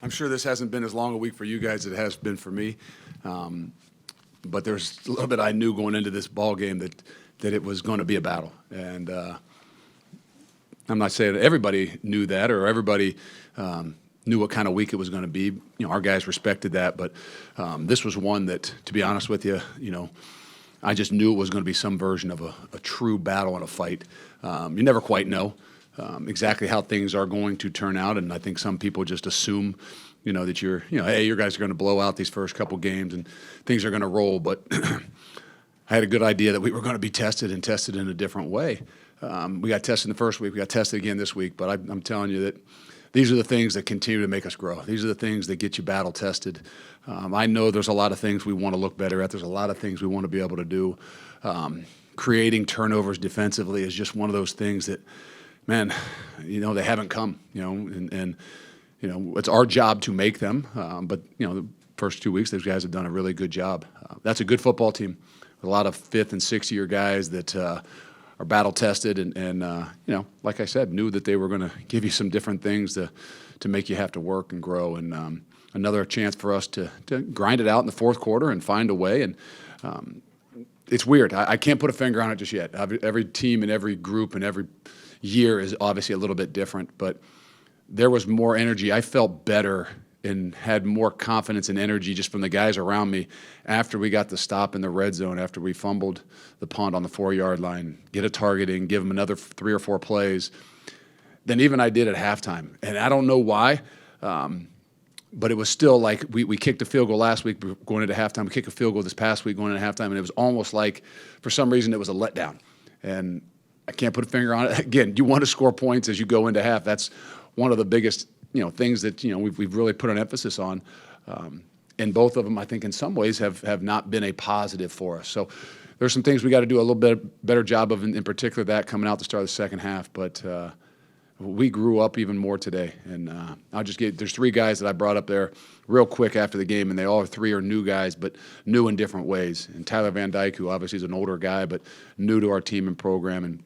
I'm sure this hasn't been as long a week for you guys as it has been for me. But there's a little bit I knew going into this ball game that it was going to be a battle. And I'm not saying that everybody knew that or everybody knew what kind of week it was going to be. You know, our guys respected that. But this was one that, to be honest with you, I just knew it was going to be some version of a true battle and a fight. You never quite know exactly how things are going to turn out, and I think some people just assume, that hey, your guys are going to blow out these first couple games and things are going to roll. But I had a good idea that we were going to be tested and tested in a different way. We got tested in the first week. We got tested again this week. But I'm telling you that these are the things that continue to make us grow. These are the things that get you battle tested. I know there's a lot of things we want to look better at. There's a lot of things we want to be able to do. Creating turnovers defensively is just one of those things that, man, they haven't come, and it's our job to make them. But, the first 2 weeks, those guys have done a really good job. That's a good football team with a lot of 5th and 6th year guys that are battle tested and like I said, knew that they were going to give you some different things to make you have to work and grow. And another chance for us to grind it out in the fourth quarter and find a way. And it's weird. I can't put a finger on it just yet. Every team and every group and every year is obviously a little bit different, but there was more energy. I felt better and had more confidence and energy just from the guys around me after we got the stop in the red zone, after we fumbled the punt on the 4-yard line, get a targeting, give them another 3 or 4 plays, than even I did at halftime. And I don't know why, but it was still like we kicked a field goal last week going into halftime. We kicked a field goal this past week going into halftime, and it was almost like for some reason it was a letdown. And I can't put a finger on it. Again, you want to score points as you go into half. That's one of the biggest things that we've really put an emphasis on. And both of them, I think, in some ways have not been a positive for us. So there's some things we got to do a little bit better job of, in particular that coming out to start the second half. But we grew up even more today. And there's 3 guys that I brought up there real quick after the game, and they all 3 are new guys, but new in different ways. And Tyler Van Dyke, who obviously is an older guy, but new to our team and program, and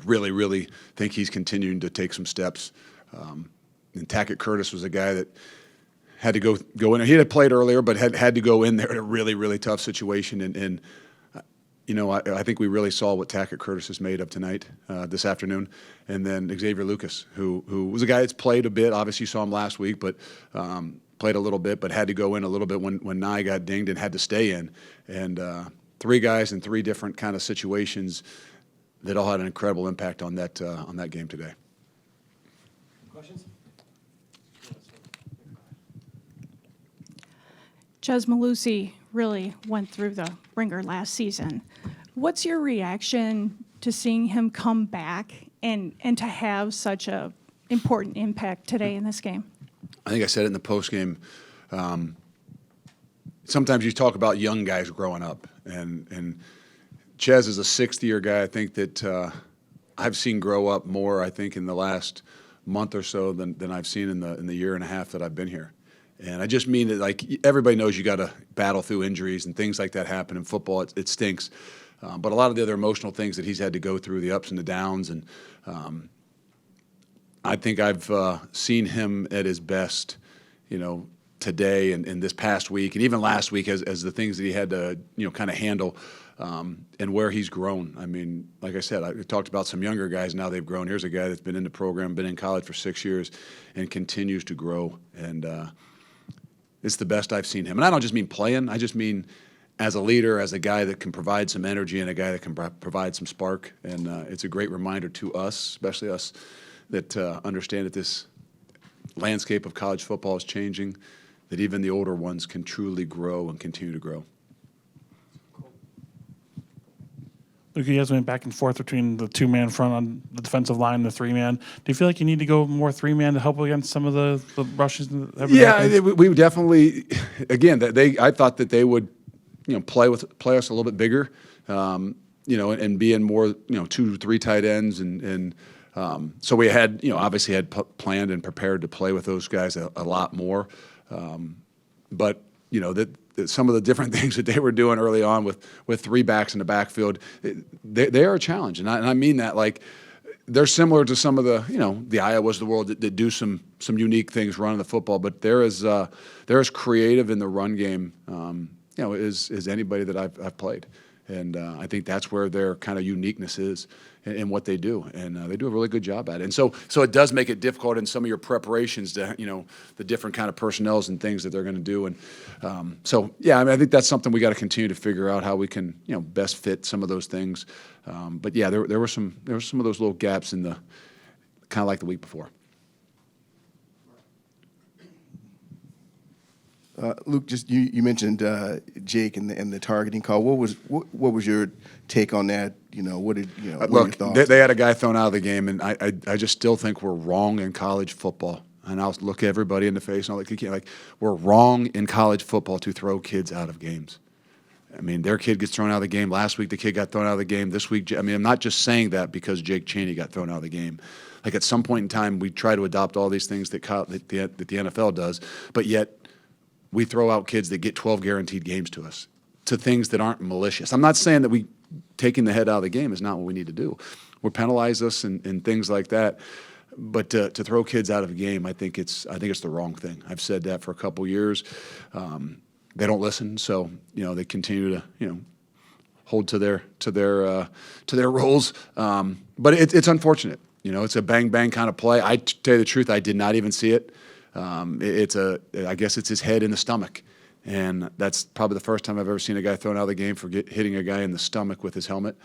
really, really think he's continuing to take some steps. And Tackett Curtis was a guy that had to go in. He had played earlier, but had to go in there in a really, really tough situation. And I think we really saw what Tackett Curtis is made of tonight, this afternoon. And then Xavier Lucas, who was a guy that's played a bit. Obviously, you saw him last week, but played a little bit, but had to go in a little bit when Nye got dinged and had to stay in. And 3 guys in 3 different kind of situations that all had an incredible impact on that game today. Questions? Chez Mellusi really went through the ringer last season. What's your reaction to seeing him come back and to have such a important impact today in this game? I think I said it in the postgame. Sometimes you talk about young guys growing up, and Chez is a 6th-year guy. I think that I've seen grow up more, I think, in the last month or so than I've seen in the year and a half that I've been here. And I just mean that, like, everybody knows you got to battle through injuries and things like that happen in football. It stinks. But a lot of the other emotional things that he's had to go through, the ups and the downs, and I think I've seen him at his best, today and this past week and even last week as the things that he had to, kind of handle and where he's grown. I mean, like I said, I talked about some younger guys. Now they've grown. Here's a guy that's been in the program, been in college for 6 years, and continues to grow. And it's the best I've seen him. And I don't just mean playing. I just mean as a leader, as a guy that can provide some energy and a guy that can provide some spark. And it's a great reminder to us, especially us, that understand that this landscape of college football is changing, that even the older ones can truly grow and continue to grow. Luke, you guys went back and forth between the 2-man front on the defensive line and the 3-man. Do you feel like you need to go more 3-man to help against some of the rushes? Yeah, we definitely. Again, I thought that they would, play us a little bit bigger, and be in more, 2-3 tight ends, and so we had, obviously had planned and prepared to play with those guys a lot more, but that some of the different things that they were doing early on with 3 backs in the backfield, they are a challenge. And I mean that, like, they're similar to some of the, the Iowas of the world that do some unique things running the football, but they're as creative in the run game, as anybody that I've played. And I think that's where their kind of uniqueness is in what they do, and they do a really good job at it. And so it does make it difficult in some of your preparations to, the different kind of personnels and things that they're going to do. And I think that's something we got to continue to figure out how we can, best fit some of those things. But yeah, there were some of those little gaps in the kind of like the week before. Luke, just you mentioned Jake and the targeting call. What was your take on that? What were your Look, thoughts? they had a guy thrown out of the game, and I just still think we're wrong in college football. And I'll look everybody in the face and I'll like we're wrong in college football to throw kids out of games. I mean, their kid gets thrown out of the game. Last week, the kid got thrown out of the game. This week, I mean, I'm not just saying that because Jake Cheney got thrown out of the game. Like at some point in time, we try to adopt all these things that the NFL does, but yet we throw out kids that get 12 guaranteed games to us, to things that aren't malicious. I'm not saying that taking the head out of the game is not what we need to do. We'll penalize us and things like that. But to throw kids out of a game, I think it's the wrong thing. I've said that for a couple years. They don't listen, so they continue to hold to their roles. But it's unfortunate. It's a bang bang kind of play. I tell you the truth, I did not even see it. I guess it's his head in the stomach, and that's probably the first time I've ever seen a guy thrown out of the game for hitting a guy in the stomach with his helmet.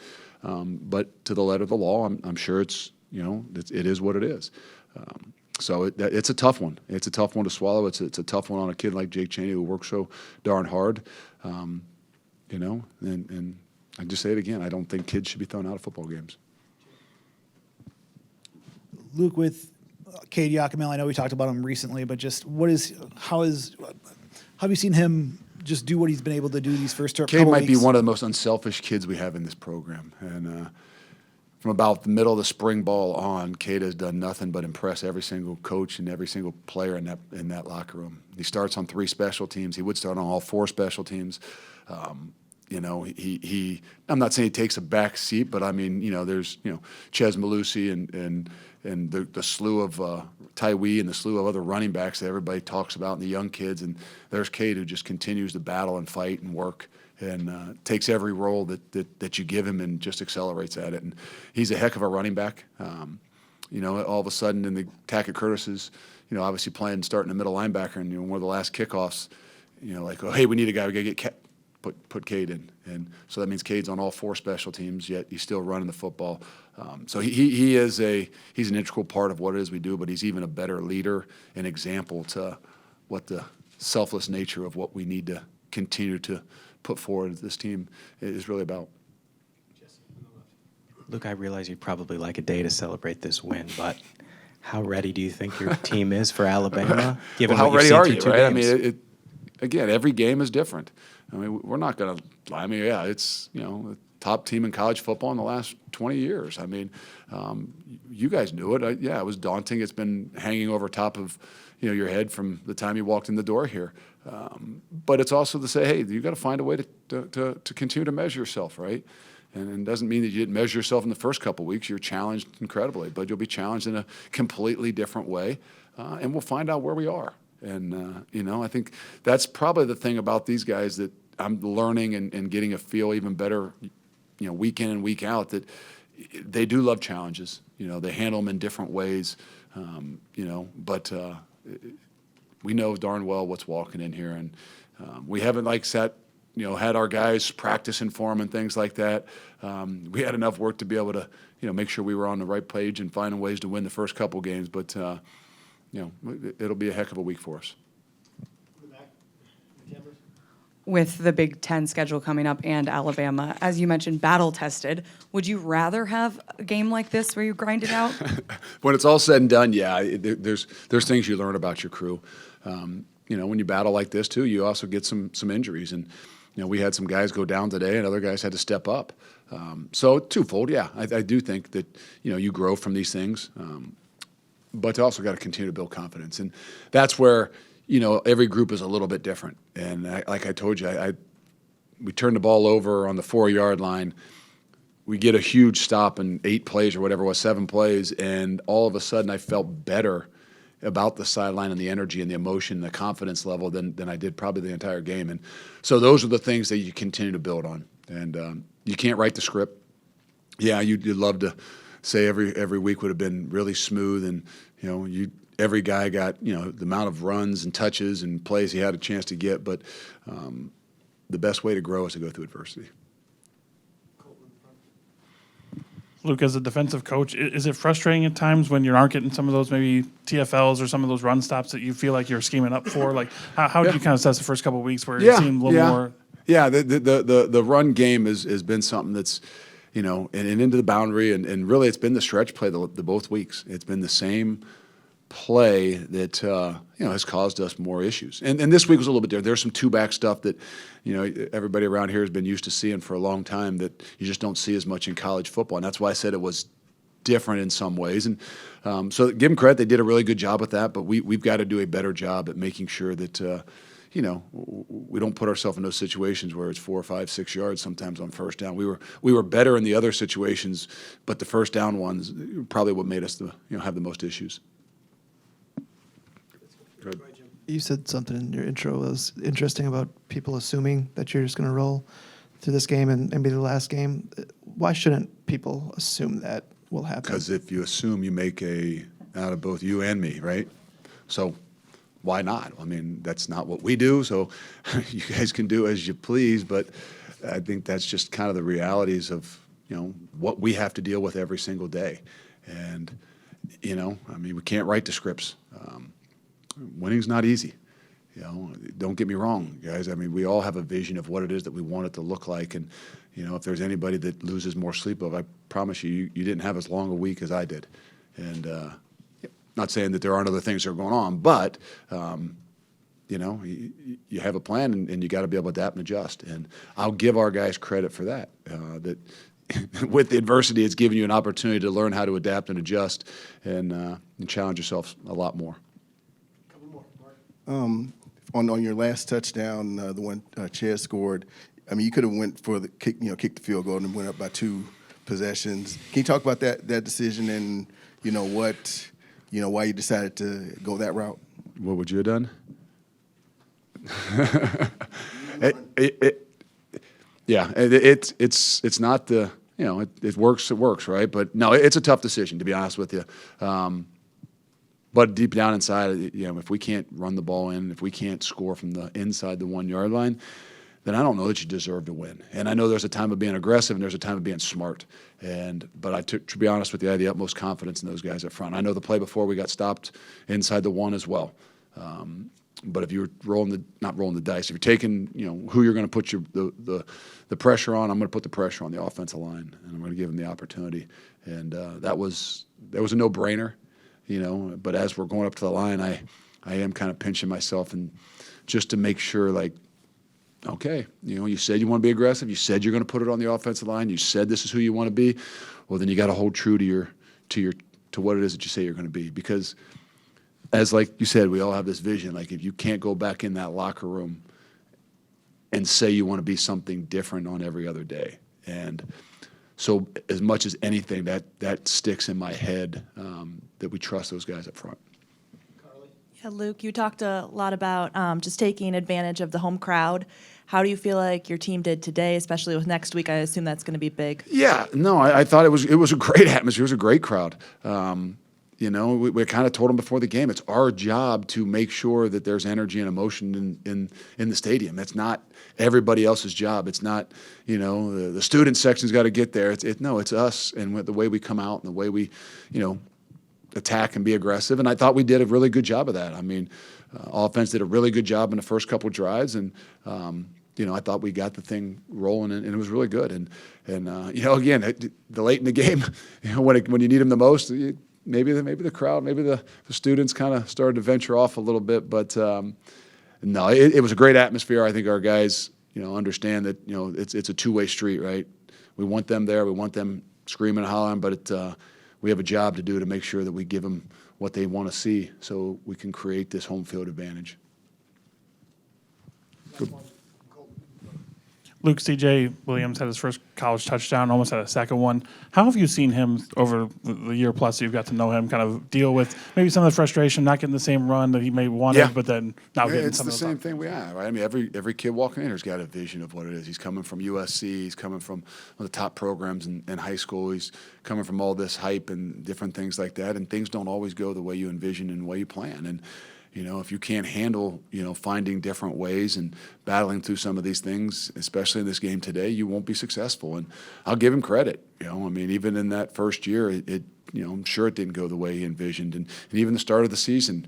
But to the letter of the law, I'm sure it is what it is. So it's a tough one. It's a tough one to swallow. It's a tough one on a kid like Jake Cheney who works so darn hard. And I just say it again. I don't think kids should be thrown out of football games. Luke, with Kade Yel, I know we talked about him recently, but just how have you seen him just do what he's been able to do these first couple Cade might weeks? be one of the most unselfish kids we have in this program. And from about the middle of the spring ball on, Cade has done nothing but impress every single coach and every single player in that locker room. He starts on 3 special teams. He would start on all 4 special teams. I'm not saying he takes a back seat, but I mean, there's Chez, Mellusi, and the slew of Tywee and the slew of other running backs that everybody talks about, and the young kids. And there's Cade, who just continues to battle and fight and work and takes every role that you give him and just accelerates at it. And he's a heck of a running back. All of a sudden in the Tackett Curtis's, obviously playing starting a middle linebacker, and one of the last kickoffs, oh, hey, we need a guy. We got to get put Cade in, and so that means Cade's on all 4 special teams. Yet he's still running the football. So he's an integral part of what it is we do. But he's even a better leader and example to what the selfless nature of what we need to continue to put forward this team is really about. Luke, I realize you'd probably like a day to celebrate this win, but how ready do you think your team is for Alabama? Given Well, how what you've ready seen are through you, 2 right? games? I mean, again, every game is different. I mean, we're not going to – I mean, yeah, it's, the top team in college football in the last 20 years. I mean, you guys knew it. It was daunting. It's been hanging over top of, your head from the time you walked in the door here. But it's also to say, hey, you got to find a way to continue to measure yourself, right? And it doesn't mean that you didn't measure yourself in the first couple of weeks. You're challenged incredibly, but you'll be challenged in a completely different way, and we'll find out where we are. And, I think that's probably the thing about these guys that I'm learning and getting a feel even better, week in and week out, that they do love challenges. They handle them in different ways, but we know darn well what's walking in here. And we haven't had our guys practicing for them and things like that. We had enough work to be able to, make sure we were on the right page and finding ways to win the first couple games. But, it'll be a heck of a week for us. With the Big Ten schedule coming up and Alabama, as you mentioned, battle tested, would you rather have a game like this where you grind it out? When it's all said and done, yeah, there's things you learn about your crew. When you battle like this too, you also get some injuries, and we had some guys go down today, and other guys had to step up. So twofold, yeah, I do think that you grow from these things, but you also got to continue to build confidence, and that's where every group is a little bit different. And like I told you, we turned the ball over on the 4-yard line we get a huge stop in 8 plays or whatever it was, 7 plays, and all of a sudden I felt better about the sideline and the energy and the emotion and the confidence level than I did probably the entire game. And so those are the things that you continue to build on. And you can't write the script. Yeah, you'd love to say every week would have been really smooth, and every guy got the amount of runs and touches and plays he had a chance to get. But the best way to grow is to go through adversity. Luke, as a defensive coach, is it frustrating at times when you aren't getting some of those maybe TFLs or some of those run stops that you feel like you're scheming up for? Like, how did you kind of assess the first couple of weeks where it seemed a little more? Yeah, the run game has been something that's, and into the boundary, and really it's been the stretch play the both weeks. It's been the same play that has caused us more issues. And this week was a little bit different. There's some two-back stuff that everybody around here has been used to seeing for a long time that you just don't see as much in college football. And that's why I said it was different in some ways. And so give them credit. They did a really good job with that. But we've got to do a better job at making sure that we don't put ourselves in those situations where it's 4 or 5, 6 yards sometimes on first down. We were better in the other situations, but the first down ones probably what made us have the most issues. You said something in your intro that was interesting about people assuming that you're just going to roll through this game and be the last game. Why shouldn't people assume that will happen? Because if you assume, you make out of both you and me, right? So why not? I mean, that's not what we do, so you guys can do as you please, but I think that's just kind of the realities of, what we have to deal with every single day. And, we can't write the scripts. Winning's not easy. Don't get me wrong, guys. I mean, we all have a vision of what it is that we want it to look like. And, if there's anybody that loses more sleep of, I promise you didn't have as long a week as I did. And not saying that there aren't other things that are going on, but, you have a plan and you got to be able to adapt and adjust. And I'll give our guys credit for that, that with the adversity, it's given you an opportunity to learn how to adapt and adjust and challenge yourself a lot more. On your last touchdown, the one Chez scored, I mean, you could have went for the kick, kicked the field goal and went up by 2 possessions. Can you talk about that decision and why you decided to go that route? What would you have done? It's not the it works, right? But no, it's a tough decision, to be honest with you. But deep down inside, if we can't run the ball in, if we can't score from the inside the 1 yard line, then I don't know that you deserve to win. And I know there's a time of being aggressive and there's a time of being smart. But to be honest with you, I had the utmost confidence in those guys up front. I know the play before we got stopped inside the 1 as well. But if you're not rolling the dice, if you're taking, who you're going to put the pressure on, I'm going to put the pressure on the offensive line, and I'm going to give them the opportunity. And that was a no-brainer. But as we're going up to the line, I am kind of pinching myself and just to make sure, like, okay, you said you want to be aggressive. You said you're going to put it on the offensive line. You said this is who you want to be. Well, then you got to hold true to what it is that you say you're going to be. Because as like you said, we all have this vision. Like if you can't go back in that locker room and say you want to be something different on every other day, and so as much as anything, that sticks in my head, that we trust those guys up front. Yeah, Luke, you talked a lot about just taking advantage of the home crowd. How do you feel like your team did today, especially with next week? I assume that's going to be big. Yeah, no, I thought it was a great atmosphere. It was a great crowd. We kind of told them before the game, it's our job to make sure that there's energy and emotion in the stadium. It's not everybody else's job. It's not, the student section's got to get there. It's us and the way we come out and the way we, attack and be aggressive. And I thought we did a really good job of that. I mean, offense did a really good job in the first couple of drives, and I thought we got the thing rolling, and it was really good. And again, the late in the game, when you need them the most. Maybe the crowd, maybe the students kind of started to venture off a little bit, but no, it was a great atmosphere. I think our guys, understand that it's a two-way street, right? We want them there, we want them screaming and hollering, but we have a job to do to make sure that we give them what they want to see, so we can create this home field advantage. Good. Luke, C.J. Williams had his first college touchdown, almost had a second one. How have you seen him over the year plus you've got to know him kind of deal with maybe some of the frustration, not getting the same run that he may wanted, Yeah. but then now getting It's some the of same thing we have, right? I mean, every kid walking in here's got a vision of what it is. He's coming from USC. He's coming from one of the top programs in high school. He's coming from all this hype and different things like that. And things don't always go the way you envision and the way you plan. And if you can't handle, finding different ways and battling through some of these things, especially in this game today, you won't be successful. And I'll give him credit. I mean, even in that first year, I'm sure it didn't go the way he envisioned, and even the start of the season.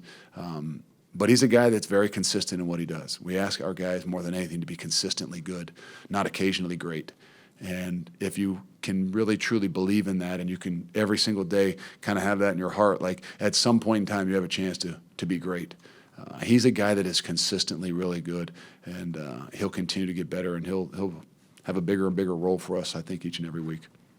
But he's a guy that's very consistent in what he does. We ask our guys more than anything to be consistently good, not occasionally great. And if you can really truly believe in that, and you can every single day kind of have that in your heart, like at some point in time you have a chance to be great. He's a guy that is consistently really good, and he'll continue to get better, and he'll have a bigger and bigger role for us, I think, each and every week.